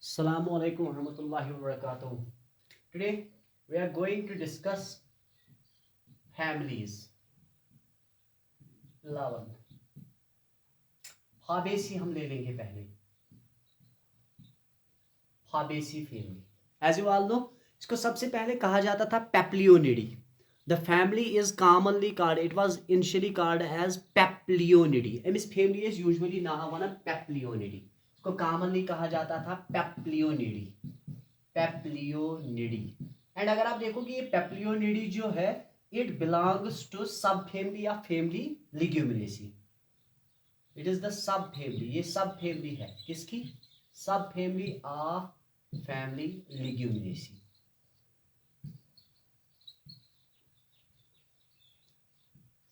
Assalamu alaikum warahmatullahi wabarakatuh. Today we are going to discuss families. 11. Fabaceae हम ले लेंगे पहले. Fabaceae family. As you all know, इसको सबसे पहले कहा जाता था पेप्लियोनिडी. The family is commonly called, it was initially called as पेप्लियोनिडी. Amish family is usually नाम वना पेप्लियोनिडी. इसको commonly कहा जाता था पेप्लियोनिडी. पेप्लियोनिडी. एंड अगर आप देखोगे ये पेप्लियोनिडी जो है it belongs to subfamily या family Leguminosae. It is the subfamily. ये सब फैमिली है किसकी? Subfamily of family Leguminosae.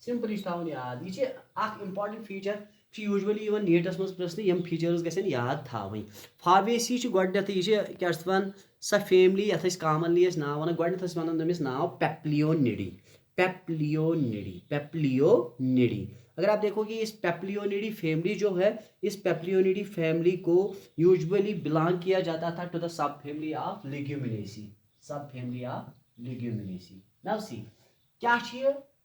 Simple थवन याद. यह इंपॉर्टेंट फीचर यूजुअली नीटस मज प्रश्न यम फीचर्स गन याद थवन. फाबेसी गोडनेथ यह क्या सा फैमिली ये कॉमनली नाव वन गोडनेथ वन तमिस नाव पेप्लियोनिडी. पेप्लियोनिडी. पेप्लियोनिडी. अगर आप देखोगे इस पेप्लियोनिडी फैमिली जो है इस पेप्लियोनिडी फैमिली को यूजुअली बिलोंग किया जाता था to the subfamily of Leguminosae. Subfamily of Leguminosae. Now see क्या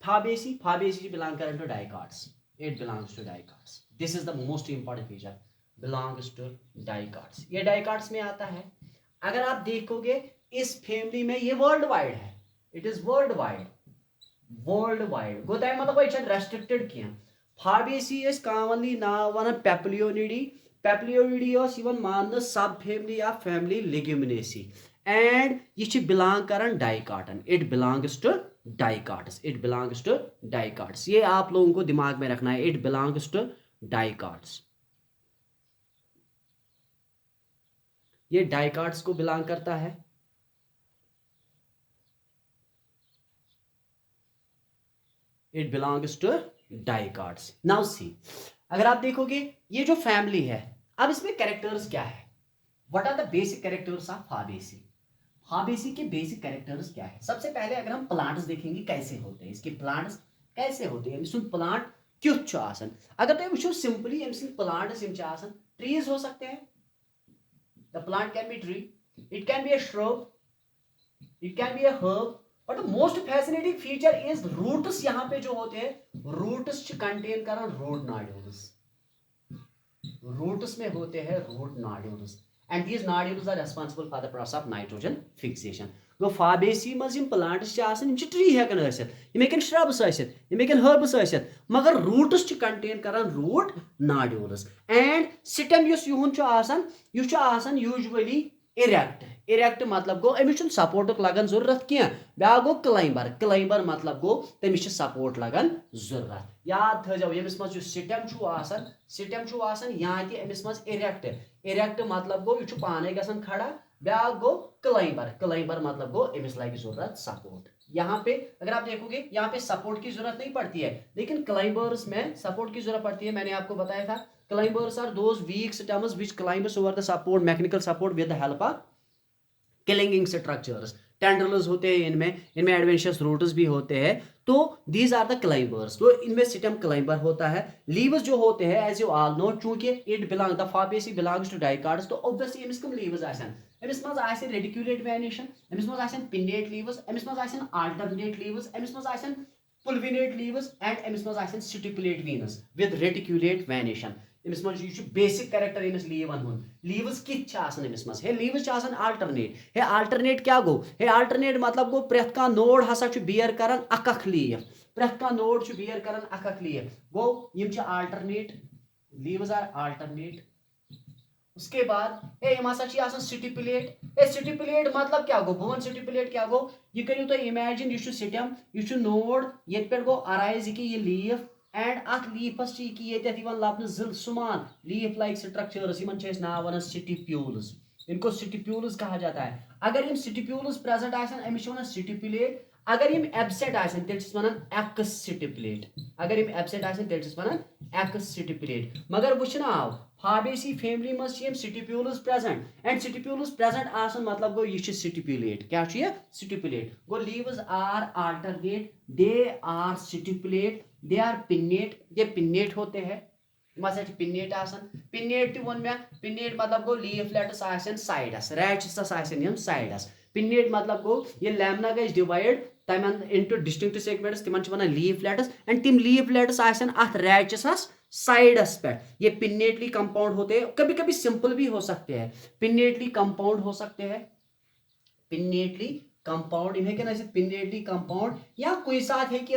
फाबेसी. फाबेसी बिलोंग करन to dicots. It belongs to dicots. This is the most important feature. Belongs to dicots. ये dicots में आता है. अगर आप देखोगे इस फैमिली में ये वर्ल्ड वाइड है. It is worldwide. Worldwide गो तय मतलब ये रेस्ट्रिक्टेड किया. फाबेसी इज कॉमनली नाव वन पेप्लियोनिडी. पेप्लियोनिडी इवन मान सब फैमिली या फैमिली लिग्यूमिनेसी एंड ये बिलोंग करन डाइकॉटन. It belongs to dicots. It belongs to dicots. ये आप लोगों को दिमाग में रखना है. It belongs to dicots. ये डाइकॉट्स को बिलोंग करता है. It belongs to dicots. Now सी अगर आप देखोगे ये जो फैमिली है अब इसमें कैरेक्टर्स क्या है. What are the basic characters of Fabaceae. Fabaceae के बेसिक कैरेक्टर्स क्या है. सबसे पहले अगर हम प्लांट्स देखेंगे कैसे होते हैं इसके प्लांट्स कैसे होते हैं. प्लांट क्युथ आसन. अगर तुम वो सिंपली प्लांट्स ट्रीज हो सकते हैं. The plant can be tree. It can be a shrub. It can be a herb. But the most fascinating feature is roots. यहाँ पे जो होते हैं रूट्स कंटेन कर रूट नॉड्यूल्स. रूट्स में होते हैं root nodules. And these nodules are responsible for the process of nitrogen fixation. वो फाबेसी मज प्लांट्स ट्री हेकन हेकन श्रब्स हेकन हर्ब्स मगर रूट्स कंटेन कर रूट नॉड्यूल्स. एंड स्टेम यह यूजुअली इरेक्ट. इरेक्ट मतलब गो अमिस सपोर्ट लगन जरूरत क्या. ब्या गो क्लाइंबर. क्लाइंबर मतलब गो तमिस सपोर्ट लगन जरूरत. याद थो यमिस मज स्टेम यहाँ अमिस मज इरेक्ट. इरेक्ट मतलब गो यह पाने गसन खड़ा. ब्या गो क्लाइंबर. क्लाइंबर मतलब गो अमिस लगे जरूरत सपोर्ट. यहाँ पे अगर आप देखोगे यहाँ पे सपोर्ट की जरूरत नहीं पड़ती है लेकिन क्लाइंबर्स में सपोर्ट की जरूरत पड़ती है. मैंने आपको बताया था climbers are those weak stems which climbs over the support mechanical support with the help of clinging structures. Tendrils होते हैं इनमें एडवेंशियस रूट्स भी होते हैं. तो दीज आर द क्लाइंबर्स. तो इनमें स्टेम क्लाइंबर होता है. लीव्स जो होते हैं एज यू ऑल नो चूंकि it belong the Fabaceae belongs to dicots तो ऑब्वियसली अमिस कम लीव्स आसन. अमिस मज आसन रेडिकुलेट वेनेशन. अमिस मज आसन पिन्नेट लीव्स. अमिस मज आसन अल्टरनेट लीव्स. अमिस मज आसन pulvinate leaves and अमिस मज आसन stipulate veins with reticulate venation. Amish मज यह बेसिक कैरेक्टर अमिस लीवन हुन. लीव्स कित अमिस मज. हे लीव्स अल्टरनेट. हे अल्टरनेट क्या गो. हे अल्टरनेट मतलब गो प्रेथ का नोड हसा बियर करन अकख लीव. प्रेथ का नोड बियर करन अकख लीव गो यम अल्टरनेट. Leaves are alternate. उसके बाद यम हसा स्टिपुलेट. स्टिपुलेट मतलब क्या गो. बह स्टिपुलेट क्या गो. यह करियो तुम इमेजिन यह स्टेम यह नोड ये पे गो अराइज यह लीफ एंड अथ लीफस लबन सुमान लीफ लाइक स्ट्रक्चर्स इन नाव वन स्टिप्यूल्स. इनको स्टिप्यूल्स कहा जाता है. अगर इन स्टिप्यूल्स प्रेजेंट अमिस स्टिपुलेट. अगर यम एब्सेंट वन एक्स स्टिपुलेट. अगर यम एब्सेंट वन एक्स स्टिपुलेट. मगर वो आव फाबेसी फैमिली मज stipules present and stipules present आसन मतलब गो यह स्टिपुलेट. क्या स्टिपुलेट गो. Leaves are alternate. They are stipulate. They are pennate. ये पिन्नेट होते हैं. पिन्नेट पिन्नेट वन मे पिन्नेट मतलब गो leaflets sides rachis sides pinnate मतलब गो ये लैमिना गई डिवाइड तमन इनटू डिस्टिंक्ट सेगमेंट्स तिमन वन लीफलेट्स एंड तिम लीफलेट्स अथ रैचेस साइडस पे ये पिन्नेटली कंपाउंड होते हैं कभी कभी सिंपल भी हो सकते हैं पिन्नेटली कंपाउंड हो सकते हैं पिन्नेटली कंपाउंड इन हेकन पिन्नेटली कंपाउंड या कोई साथ है कि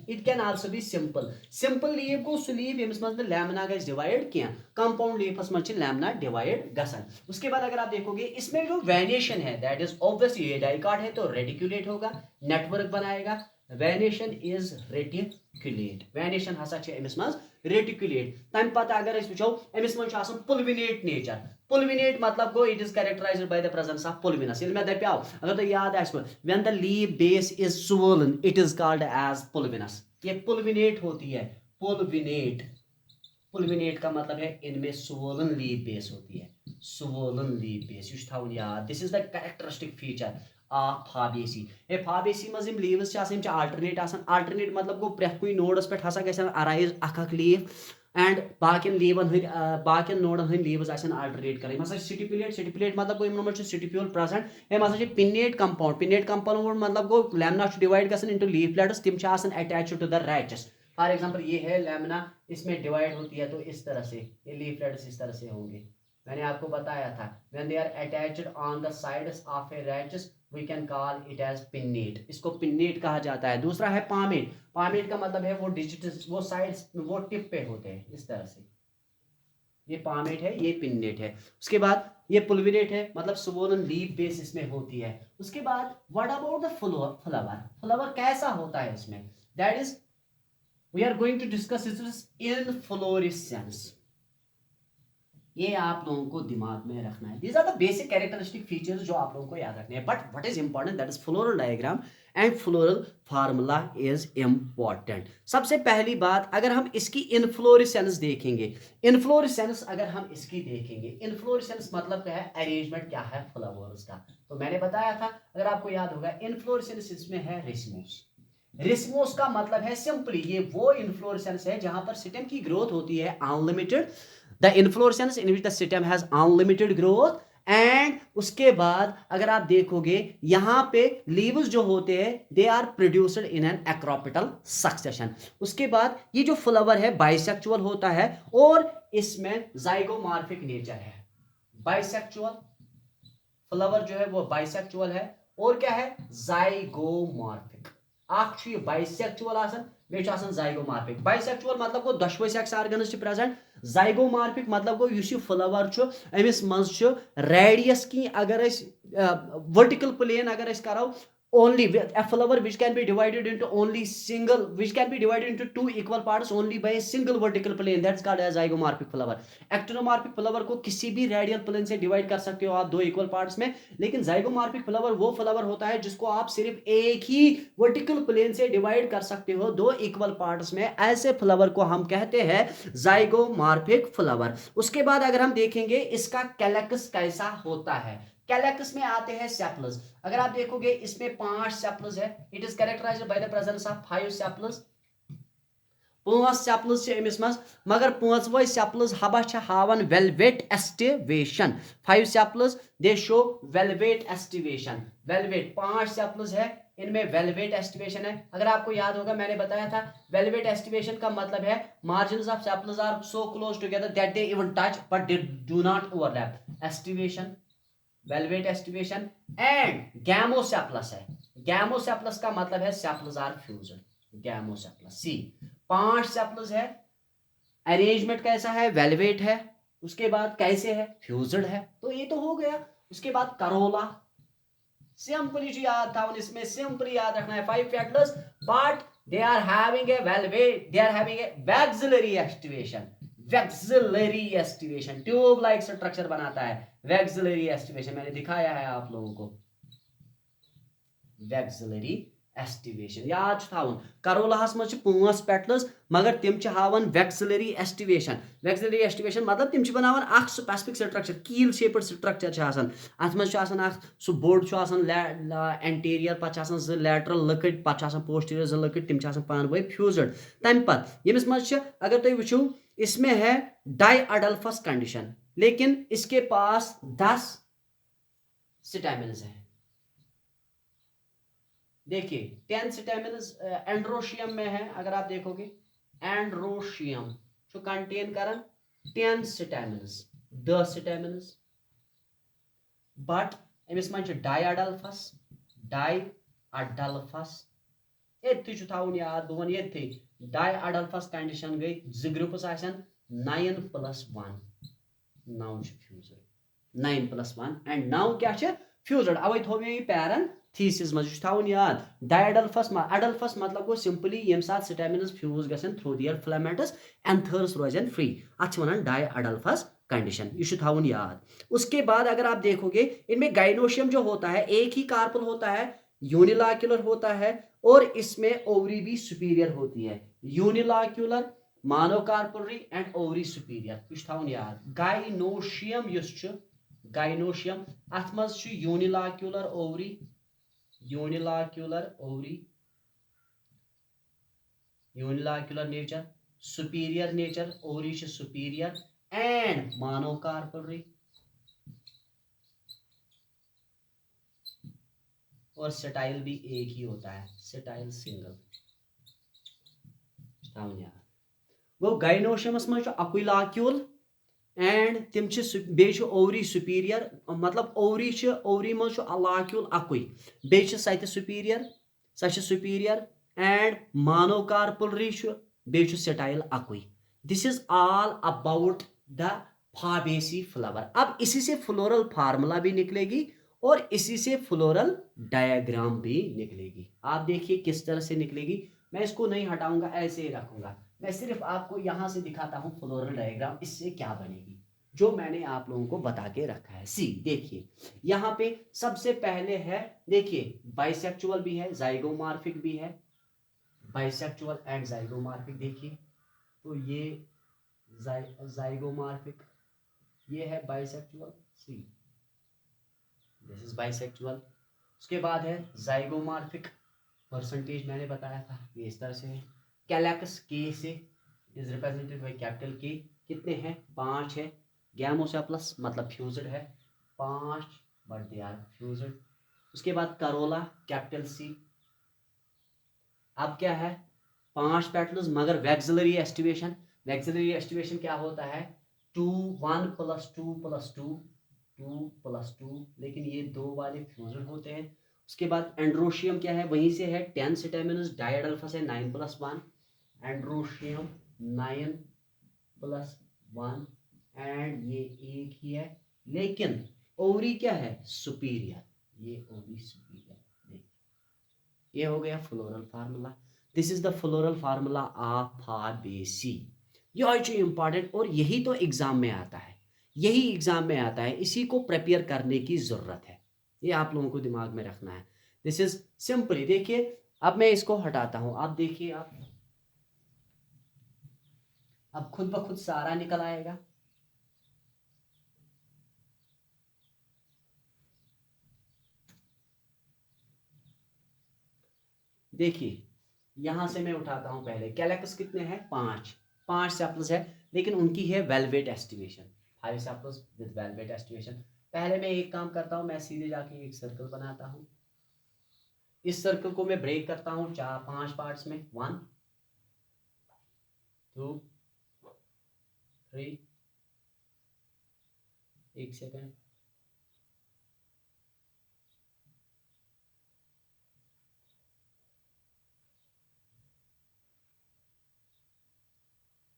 it can also be simple leaf गो सु लीफ यमिस मज लैमिना गस डिवाइड किया कंपाउंड लीफस मज लैमिना डिवाइड गसन उसके बाद अगर आप देखोगे इसमें जो वेनेशन है दैट इज ऑब्वियसली ये डाइकाट है तो रेटिकुलेट होगा नेटवर्क बनाएगा वेनेशन इज रेटिकुलेट वेनेशन हसा छे अमिस मज रेटिकुलेट तम पता अगर अस वुचो अमिस मज आसन पुलविनेट नेचर पुलविनेट मतलब गो it is characterised by the presence of pulvinus ये मैं दप्याव अगर तो याद आस when the leaf base is swollen it is called as pulvinus ये पुलविनेट होती है पुलविनेट पुलविनेट का मतलब है इनमें swollen लीफ बेस होती है swollen लीफ बेस यू थाउन याद this is the characteristic feature of Fabaceae A Fabaceae मज यम लीव्स छ आसन अल्टरनेट मतलब गो प्रेथ कुन नोडस पे हसा गसन अराइज अख लीफ एंड बाकिन लीवन बाकिन नोडन हंद लीव्स आसन अल्टरनेट कर स्टिपुलेट मतलब गो इमन मज स्टिप्यूल प्रेजेंट एम हसा पिन्नेट कंपाउंड मतलब गो लैमिना डिवाइड गसन इनटू लीफलेट्स तिम छ आसन attached to the rachis for example ये है लैमिना इसमें डिवाइड होती है तो इस तरह से ये लीफलेट्स इस तरह से होंगे मैंने आपको बताया था when they are attached on the sides of a rachis we can call it as pinnate इसको पिन्नेट कहा जाता है दूसरा है पामेट का मतलब है वो डिजिट्स वो साइड्स वो टिप पे होते हैं इस तरह से ये पामेट है ये पिन्नेट है उसके बाद ये पुलविनेट है मतलब swollen लीफ बेस इसमें होती है उसके बाद व्हाट अबाउट द फ्लावर कैसा होता है इसमें that is we are going to discuss its inflorescence ये आप लोगों को दिमाग में रखना है these are the basic characteristic features जो आप लोगों को याद रखने हैं but what is important that is floral diagram and floral formula is important सबसे पहली बात अगर हम इसकी इनफ्लोरेसेंस देखेंगे इनफ्लोरेसेंस अगर हम इसकी देखेंगे इनफ्लोरेसेंस मतलब क्या है अरेंजमेंट क्या है फ्लावर्स का तो मैंने बताया था अगर आपको याद होगा इनफ्लोरेसेंस इसमें है रिस्मोस का मतलब है सिंपली ये वो इनफ्लोरेसेंस है जहां पर स्टेम की ग्रोथ होती है unlimited the inflorescence in which the stem has unlimited growth and उसके बाद अगर आप देखोगे यहां पे लीव्स जो होते हैं they are produced in an acropetal succession उसके बाद ये जो फ्लावर है बाइसेक्चुअल होता है और इसमें जाइगोमॉर्फिक नेचर है बाइसेक्चुअल फ्लावर जो है वो बाइसेक्चुअल है और क्या है जाइगोमॉर्फिक बाइसेक्चुअल जाइगोमॉर्फिक बाइसेक्चुअल मतलब गो दशवे सेक्स ऑर्गन्स प्रेजेंट जाइगोमॉर्फिक मतलब गो युस फ्लावर अमिस मज रेडियस की अगर वर्टिकल प्लेन अगर करो only a flower which can be divided into only single which can be divided into two equal parts only by a single vertical plane that's called as zygomorphic flower actinomorphic flower को किसी भी radial plane से divide कर सकते हो आप दो equal parts में लेकिन जाइगोमॉर्फिक फ्लावर वो फ्लावर होता है जिसको आप सिर्फ एक ही वर्टिकल प्लेन से डिवाइड कर सकते हो दो इक्वल पार्ट्स में ऐसे फ्लावर को हम कहते हैं जाइगोमॉर्फिक फ्लावर उसके बाद अगर हम देखेंगे इसका कैलक्स कैसा होता है कैलक्स में आते हैं सेपल्स अगर आप देखोगे इसमें 5 सेपल्स है it is characterised by the presence of 5 sepals 5 sepals छे अमिस मज मगर 5वें सेपल्स हबा छ हावन valvate aestivation 5 sepals they show valvate aestivation valvate 5 sepals है इनमें वेलवेट एस्टिवेशन है अगर आपको याद होगा मैंने बताया था वेलवेट एस्टिवेशन का मतलब है margins of sepals are so close together that they even touch but they do not overlap aestivation valvate aestivation and gamosepalous है गैमोसेपलस का मतलब है sepals are fused gamosepalous see 5 sepals है अरेंजमेंट कैसा है वेलवेट है उसके बाद कैसे है फ्यूज्ड है तो ये तो हो गया उसके बाद करोला सिंपली याद था इसमें सिंपली याद रखना है 5 factors but they are having a valvate they are having a vexillary aestivation vexillary aestivation tube like structure बनाता है वैक्सिलरी एस्टिवेशन मैंने दिखाया है आप लोगों को वैक्सिलरी एस्टिवेशन याद थावन करोलाहस मज 5 पेटल्स मगर तिम हावन वैक्सिलरी एस्टिवेशन मतलब तिम बनावन अख स्पेसिफिक स्ट्रक्चर कील शेप्ड स्ट्रक्चर अत मज सह बोर्ड एंटीरियर पे जो लैटरल लकड़ पे पोस्टीरियर जो लकड़ तिम पान वे फ्यूज्ड तम पे यमिस मज अगर तुम वो इसमें है डाइअडल्फस कंडीशन, लेकिन इसके पास 10 स्टेमिनस हैं। देखिए 10 स्टेमिनस एंड्रोशियम में है, अगर आप देखोगे एंड्रोशियम जो कंटेन करन 10 स्टेमिनस 10 स्टेमिनस, बट अमिस मन डाइअडल्फस ये थी याद बह वन ये डाइअडल्फस कंडीशन गई 2 ग्रुप्स 9+1 9 फ्यूजड 9+1 एंड 9 क्या फ्यूजड, अवे थो मे पैरन थीसिस मज थवन याद डाइअडल्फस अडल्फस मतलब गो सिंपली यम साथ स्टेमिनस फ्यूज गसन थ्रू दियर फिलामेंटस एंथर्स रोजन फ्री, अत वनान डाइअडल्फस कंडीशन, ये थवन याद। उसके बाद अगर आप देखोगे इनमें गाइनोशियम जो होता है एक ही कार्पल होता है, यूनिलाक्यूलर होता है, और इसमें ओवरी भी सुपीरियर होती है, unilocular monocarpellary and ovary superior, यह थवन याद। गाइनोशियम गाइनोशियम अथ मज unilocular ovary unilocular nature, superior nature, ovary superior and monocarpellary, और सेटाइल भी एक ही होता है, सेटाइल सिंगल। वो गाइनोशियमस मज अक्विलाक्यूल एंड तिम बे ओवरी सुपीरियर, मतलब ओवरी मज लाक्यूल अक्वि बे सत सुपीरियर सह सुपीरियर एंड मानोकार्पलरी बे सेटाइल अक्वि। This is all about the Fabaceae flower. अब इसी से फ्लोरल फार्मूला भी निकलेगी और इसी से फ्लोरल डायग्राम भी निकलेगी। आप देखिए किस तरह से निकलेगी, मैं इसको नहीं हटाऊंगा, ऐसे ही रखूंगा, मैं सिर्फ आपको यहां से दिखाता हूं फ्लोरल डायग्राम इससे क्या बनेगी, जो मैंने आप लोगों को बता के रखा है। सी देखिए यहां पे सबसे पहले है, देखिए बाइसेक्चुअल भी है, जाइगोमार्फिक भी है, बाइसेक्चुअल एंड जाइगोमार्फिक। देखिए तो ये जाइगोमार्फिक, ये है bisexual, C this is bisexual. उसके बाद है जाइगोमार्फिक, परसेंटेज मैंने बताया था ये इस तरह से है। कैलैक्स के से इज रिप्रेजेंटेड बाय कैपिटल के, कितने हैं 5 है। गैमोसेप्लस मतलब फ्यूज्ड है 5, बट दे आर फ्यूज्ड। उसके बाद करोला कैपिटल सी। अब क्या है 5 पेटल्स मगर वैक्सिलरी एस्टिवेशन क्या होता है 2 1 + 2 + 2 2 + 2, लेकिन ये 2 वाले फ्यूजन होते हैं। उसके बाद एंड्रोशियम क्या है, वहीं से है 10 स्टेमिनस, डाइअडल्फस है 9+1, एंड्रोशियम 9+1 एंड ये एक ही है, लेकिन ओवरी क्या है सुपीरियर, ये ओवरी सुपीरियर। ये हो गया floral formula. This is the floral formula of Fabaceae. ये अच्छी इंपॉर्टेंट, और यही तो एग्जाम में आता है, यही एग्जाम में आता है, इसी को प्रिपेयर करने की जरूरत है, ये आप लोगों को दिमाग में रखना है। दिस इज सिंपली, देखिए अब मैं इसको हटाता हूं, आप देखिए आप अब खुद ब खुद सारा निकल आएगा। देखिए यहां से मैं उठाता हूं, पहले कैलैक्स कितने हैं 5 सेप्टल्स है, लेकिन उनकी है valvate aestivation 5 sepals with valvate aestivation. पहले मैं एक काम करता हूं, मैं सीधे जाके एक सर्कल बनाता हूं, इस सर्कल को मैं ब्रेक करता हूं 5 पार्ट्स में, 1 2 3, एक सेकेंड,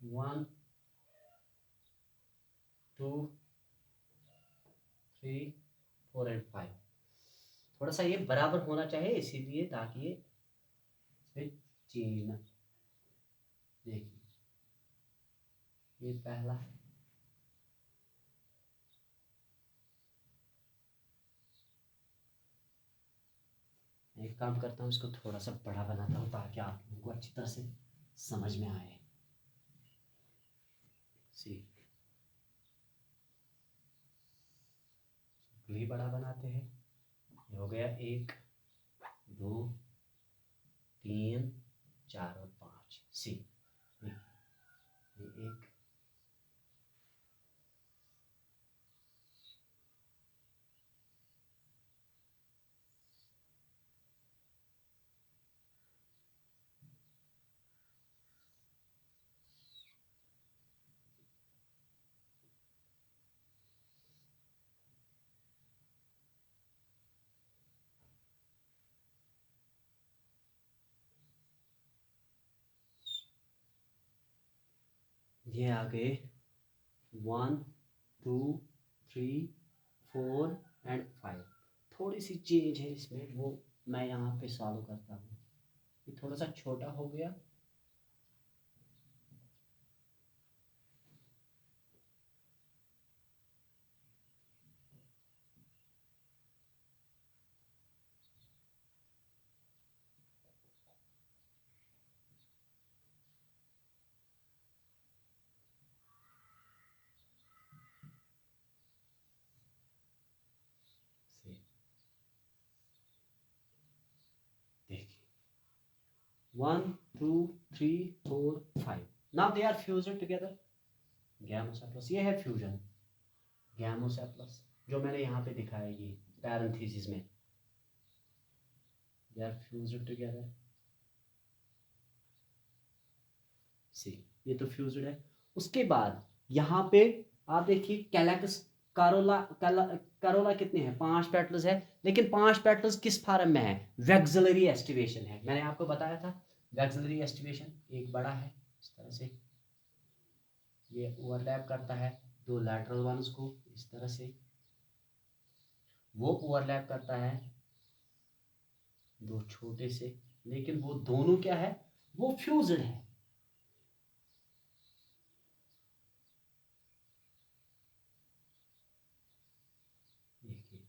1 2 3 4 एंड 5। थोड़ा सा ये बराबर होना चाहिए, इसीलिए ताकि ये चेन, देखिए ये पहला है, एक काम करता हूँ इसको थोड़ा सा बड़ा बनाता हूँ ताकि आप लोगों को अच्छी तरह से समझ में आए। सी भी बड़ा बनाते हैं, ये हो गया 1 2 3 4 और 5। सी ये 1 ये आ गए 1 2 3 4 एंड 5। थोड़ी सी चेंज है इसमें, वो मैं यहाँ पे सॉल्व करता हूँ। ये थोड़ा सा छोटा हो गया। देखिए 1 2 3 4 5, now they are fused together. Gamosepalous, ये है फ्यूजन। गैमोसेप्लस जो मैंने यहाँ पे दिखाया, ये पैरेंथेसिस में, दे आर फ्यूज्ड टुगेदर। सी, ये तो फ्यूज्ड है। उसके बाद यहाँ पे आप देखिए कैलक्स, कारोला, कारोला कितने हैं? 5 पेटल्स है, लेकिन 5 पेटल्स किस फॉर्म में है? वैक्सिलरी एस्टिवेशन है। मैंने आपको बताया था वैक्सिलरी एस्टिवेशन एक बड़ा है इस तरह से, ये ओवरलैप करता है 2 लैटरल वंस को इस तरह से, वो ओवरलैप करता है 2 छोटे से, लेकिन वो दोनों क्या है? वो फ्यूज्ड है। देखिए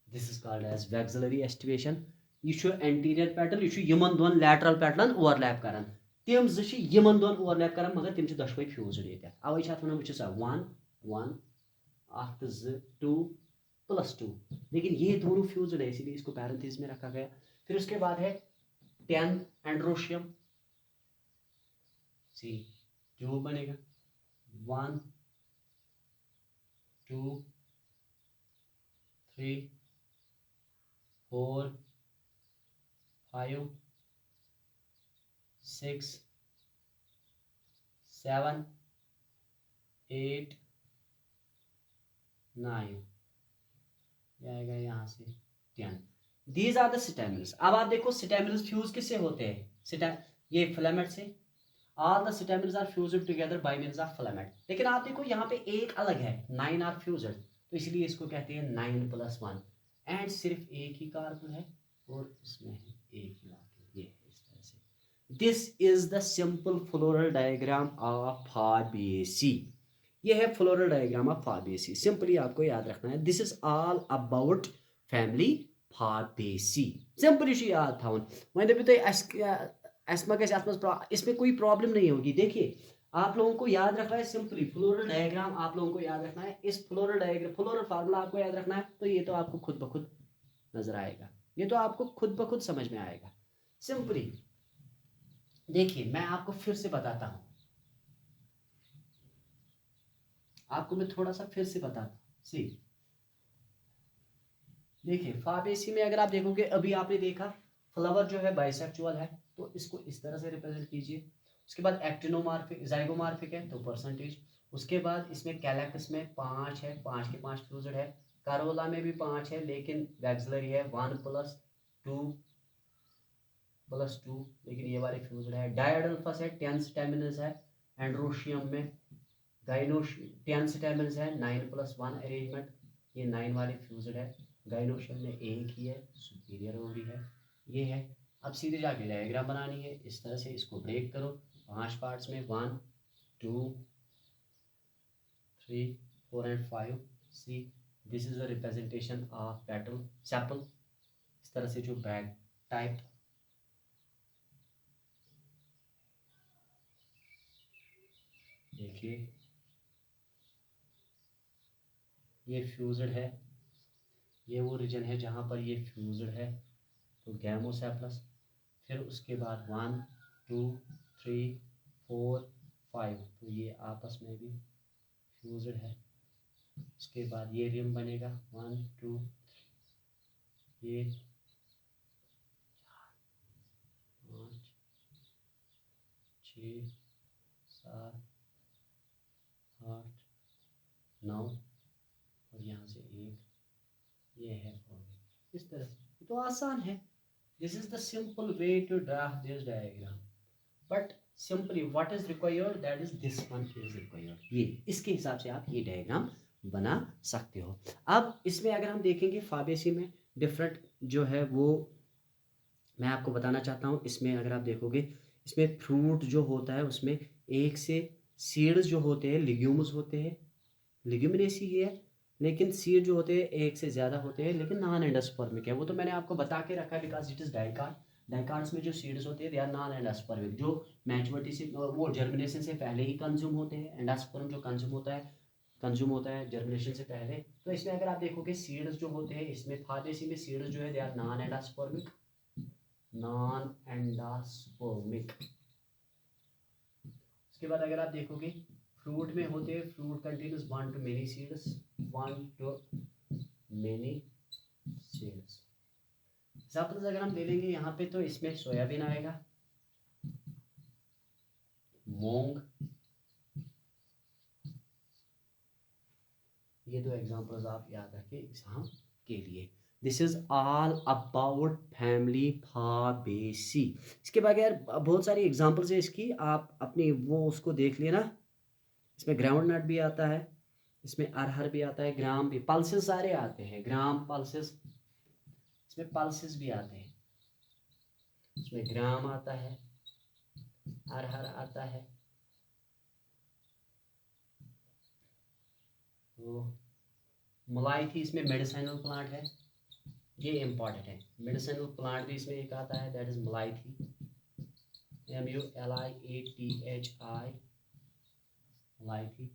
this is called as vexillary aestivation. यह एंटीरियर पैटर्न, यह यमन दोन लैटरल पैटर्न ओवरलैप करान। तम यमन दोन ओवरलैप करान, मगर तम दोशवे फ्यूज्ड ये, अवे वन वो 1 1 8 2 2 प्लस 2, लेकिन ये दोनों फ्यूज्ड है, इसीलिए इसको पैरेंथेसिस में रखा गया। फिर उसके बाद है 10 एंड्रोशियम। सी, जो बनेगा 1 2 3 4 5 6 7 8 9, आएगा यहाँ से 10। These are the stamens. अब आप देखो स्टेमिनस फ्यूज किससे होते हैं? ये फिलामेंट से। All the stamens are fused together by means of filament. लेकिन आप देखो यहाँ पे एक अलग है, 9 आर फ्यूज्ड, तो इसलिए इसको कहते हैं 9 + 1। एंड सिर्फ एक ही कार्बन है और इसमें है एक ही कार्बन, ये है इस तरह से। This is the simple floral diagram of Fabaceae. ये है floral diagram of Fabaceae. Simply आपको याद रखना है, this is all about family Fabaceae. Simply याद था वह दपो तुम इसमें कोई प्रॉब्लम नहीं होगी। देखिए आप लोगों को याद रखना है सिंपली फ्लोरल डायग्राम, आप लोगों को याद रखना है। इस फ्लोरल डायग्राम, फ्लोरल फार्मूला आपको याद रखना है, तो ये तो आपको खुद ब खुद नजर आएगा, ये तो आपको खुद ब खुद समझ में आएगा। सिंपली देखिए मैं आपको फिर से बताता हूं, आपको मैं थोड़ा सा फिर से बताता हूं। सी, देखिए फाबेसी में अगर आप देखोगे, अभी आपने देखा फ्लावर जो है बाइसेक्सुअल है, तो इसको इस तरह से रिप्रेजेंट कीजिए। उसके बाद एक्टिनोमार्फिक, जाइगोमार्फिक है तो परसेंटेज। उसके बाद इसमें कैलक्स में 5 है, 5 के 5 फ्यूज्ड है। कारोला में भी 5 है, लेकिन वैक्सिलरी है 1 + 2, लेकिन ये वाले फ्यूज्ड है। डायडल्फस है, 10 स्टेमिनस है। एंड्रोशियम में गाइनोशियम 10 स्टेमिनस है, 9 + 1 अरेंजमेंट, ये 9 वाले फ्यूज्ड है। गाइनोशियम में एक ही है, सुपीरियर ओवरी है, ये है। अब सीधे जाके डायग्राम बनानी है, इस तरह से इसको ब्रेक करो 5 पार्ट्स में, 1 2 3 4 and 5। See, this is the representation of petal sepal, इस तरह से जो बैग टाइप। देखिए ये फ्यूज्ड है, ये वो रीजन है जहाँ पर ये फ्यूज्ड है, तो गैमोसेप्लस। फिर उसके बाद 1 2 3 4 5, तो ये आपस में भी फ्यूज्ड है। उसके बाद ये रिम बनेगा 1 2, ये 5 6 7 8 9, और यहाँ से एक, ये है 4। इस तरह से, ये तो आसान है. This is the simple way to draw this diagram. But simply what is required, that is this one is required. ये इसके हिसाब से आप ये डायग्राम बना सकते हो. अब इसमें अगर हम देखेंगे फाबेसी में डिफरेंट जो है वो मैं आपको बताना चाहता हूँ. इसमें अगर आप देखोगे, इसमें फ्रूट जो होता है उसमें एक से सीड्स जो होते हैं लिग्यूम्स होते हैं, लिग्यूमिनेसी ही है, लेकिन सीड जो होते हैं एक से ज़्यादा होते हैं लेकिन नॉन एंडोस्पर्मिक है. वो तो मैंने आपको बता के रखा है बिकॉज इट इज़ डाइकार्ड. डाइकार्ड्स में जो सीड्स होते हैं दे आर नॉन एंडोस्पर्मिक, जो मैच्योरिटी से वो जर्मिनेशन से पहले ही कंज्यूम होते हैं. एंडोस्पर्म जो कंज्यूम होता है जर्मिनेशन से पहले. तो इसमें अगर आप देखोगे सीड्स जो होते हैं, इसमें फाबेसी में सीड्स जो है they are non endospermic, non endospermic. उसके बाद अगर आप देखोगे फ्रूट में होते हैं, fruit contains one to many seeds, one to many seeds. Examples अगर हम ले लेंगे यहाँ पे तो इसमें सोयाबीन आएगा, मूंग, ये दो एग्जाम्पल्स आप याद रखें एग्जाम के लिए. This is all about family Fabaceae. इसके बगैर बहुत सारी एग्जाम्पल्स है इसकी, आप अपनी वो उसको देख लेना. इसमें ग्राउंड नट भी आता है, इसमें अरहर भी आता है, ग्राम भी, पल्सेस सारे आते हैं, ग्राम पल्सेस, इसमें पल्सेस भी आते हैं. इसमें ग्राम आता है, अरहर आता है. तो मुलायथी इसमें मेडिसिनल प्लांट है, ये इम्पॉर्टेंट है. मेडिसिनल प्लांट भी इसमें एक आता है, दैट इज मुलायथी, MULIATHI, मुलायथी.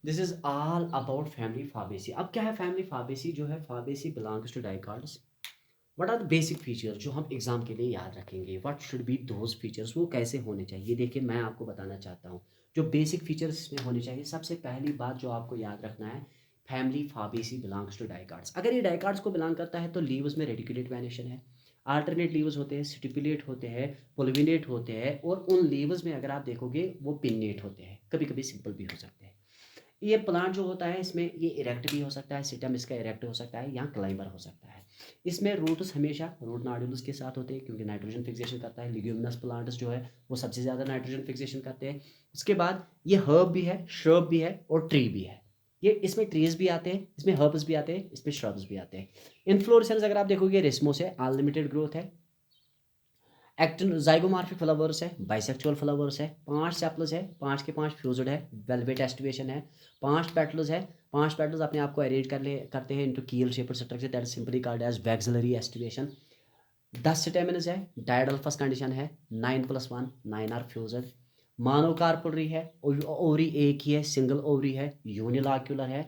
This is all about family Fabaceae. अब क्या है फैमिली फाबेसी जो है, Fabaceae belongs to dicots. What are the basic features जो हम एग्जाम के लिए याद रखेंगे, what should be those features, वो कैसे होने चाहिए. देखिए मैं आपको बताना चाहता हूँ जो बेसिक फीचर्स इसमें होने चाहिए. सबसे पहली बात जो आपको याद रखना है, फैमिली फाबेसी बिलोंग्स टू डाइकार्ड्स. अगर ये डाइकार्ड्स को बिलोंग करता है तो लीव्स में रेडिकुलेट वेनेशन है, अल्टरनेट लीव्स होते हैं, स्टिपुलेट होते हैं, पुलविनेट होते हैं, और उन लीव्स में अगर आप देखोगे वो पिन्नेट होते हैं, कभी कभी सिंपल भी हो सकते हैं. ये प्लांट जो होता है इसमें ये इरेक्ट भी हो सकता है, सिटम इसका इरेक्ट हो सकता है या क्लाइंबर हो सकता है. इसमें रूट्स हमेशा रूट नॉड्यूल्स के साथ होते हैं क्योंकि नाइट्रोजन फिक्सेशन करता है. लिग्यूमिनस प्लांट्स जो है वो सबसे ज़्यादा नाइट्रोजन फिक्सेशन करते हैं. उसके बाद ये हर्ब भी है, श्रब भी है और ट्री भी है. ये इसमें ट्रीज भी आते हैं, इसमें हर्ब्स भी आते हैं, इसमें श्रब्स भी आते हैं. इन्फ्लोरेसेंस अगर आप देखोगे रेस्मोस है, अनलिमिटेड ग्रोथ है. एक्टिन जाइगोमॉर्फिक फ्लावर्स है, बाइसेक्चुअल फ्लावर्स है, 5 सेपल्स है, 5 के 5 फ्यूज्ड है, वेलवेट एस्टिवेशन है, 5 पेटल्स है. 5 पेटल्स अपने आप को अरेंज करते हैं into keel shaped structure, that is simply called as vexillary aestivation. 10 stamens है, डायडल्फस कंडीशन है, 9+1 9 आर फ्यूज्ड. मोनोकार्पोलरी है, ओवरी एक ही है, सिंगल ओवरी है, यूनिलॉक्यूलर है.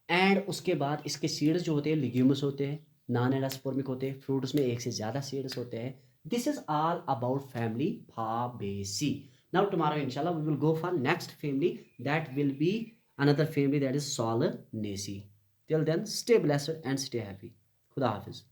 एंड उसके बाद इसके सीड्स जो होते हैं लिग्यूमस होते हैं, नॉन एंडोस्पर्मिक होते हैं. फ्रूट्स में एक से ज़्यादा सीड्स होते हैं. This is all about family Fabaceae. Now tomorrow inshallah we will go for next family, that will be another family, that is Solanaceae. Till then stay blessed and stay happy. Khuda Hafiz.